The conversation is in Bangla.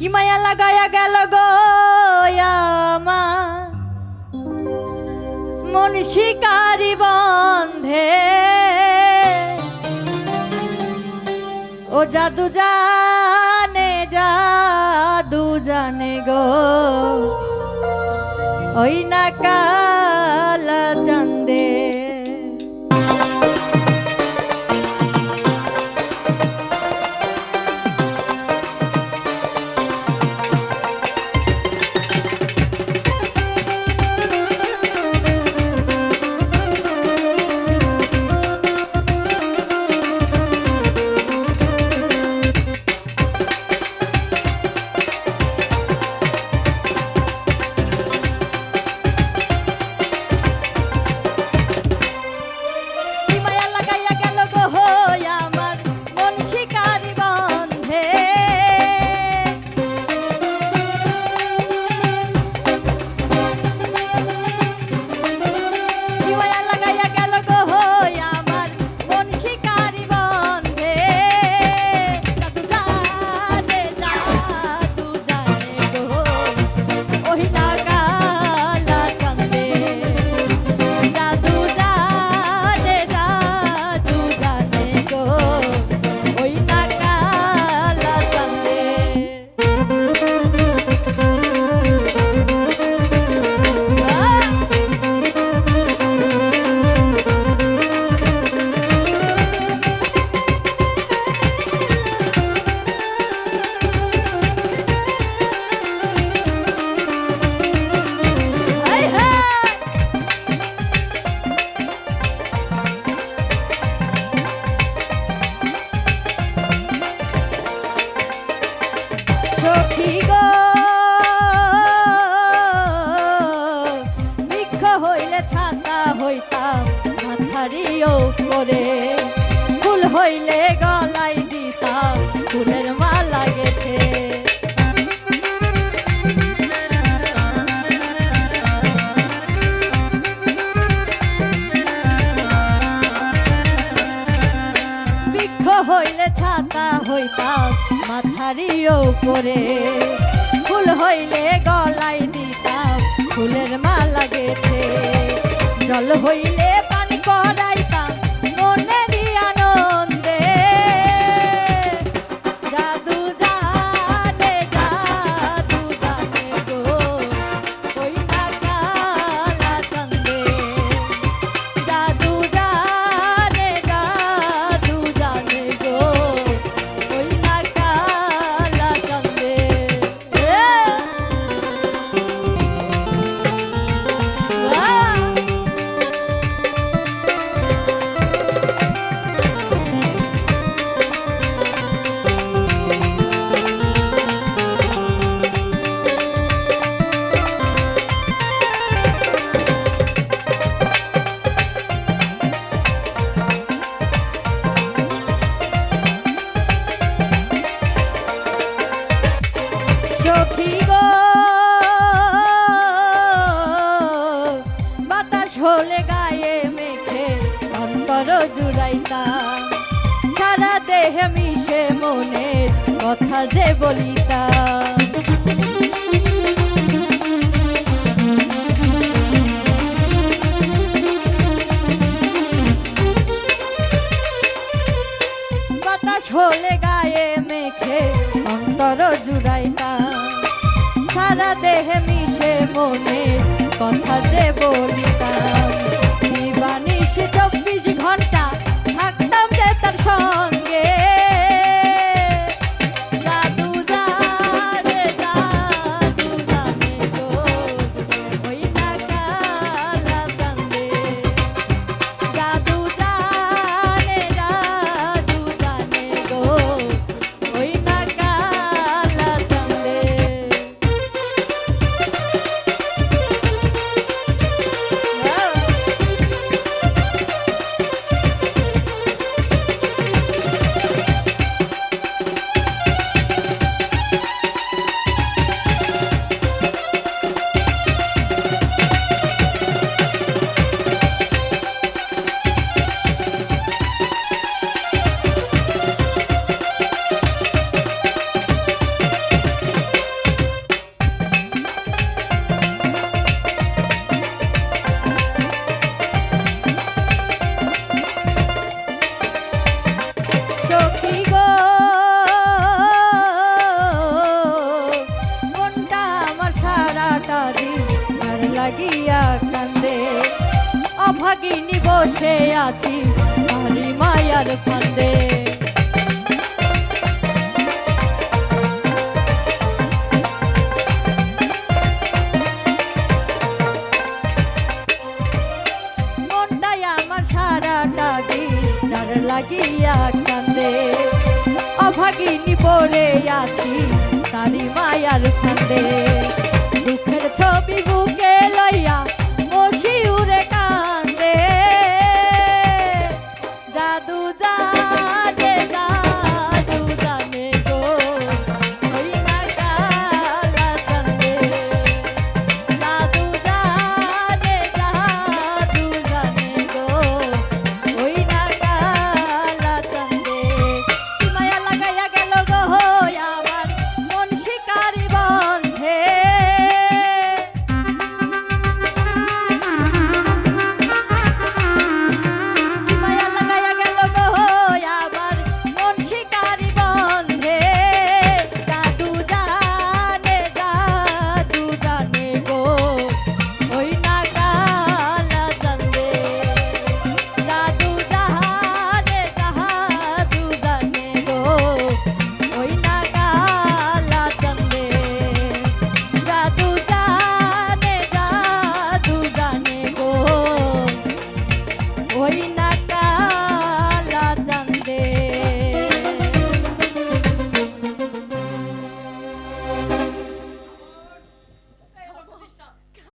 কি মায়া লাগায়া গেল গো আমার মন শিকারি বন্ধে ও জাদু জানে গো ওই না কালা চাঁদে করে ফুল হইলে গলায় দিতাম ফুলের মালা গেথে বৃক্ষ হইলে ছাতা হইতাম মাথারিও করে ফুল হইলে গলায় দিতাম ফুলের মালা গেথে জল হইলে পানি করাইতাম মনেরই আনন্দে জাদু জানে গো ওই না কালা চাঁদে জাদু জানে গো ওই না কালা চাঁদে হলে গায়ে মেখে অন্তর জুড়াইতাম সারা দেহে মিশে মনের কথা যে বলিতাম বাতাস হলে গায়ে মেখে অন্তর জুড়াইতাম সারা দেহে মিশে মনের কথা যে বলিতাম দিবানিশ 24 ঘন্টা থাকতাম যে তার সঙ্গে জাদু জানে গো ওই না কালা চাঁদে জাদু জানে গো ওই না কালা চাঁদে বসে আছি তারি মায়ার ফান্দে। মনটাই আমার সারাটা দিন যার লাগিয়া কান্দে, অভাগিনী পড়ে আছি তারি মায়ার ফান্দে।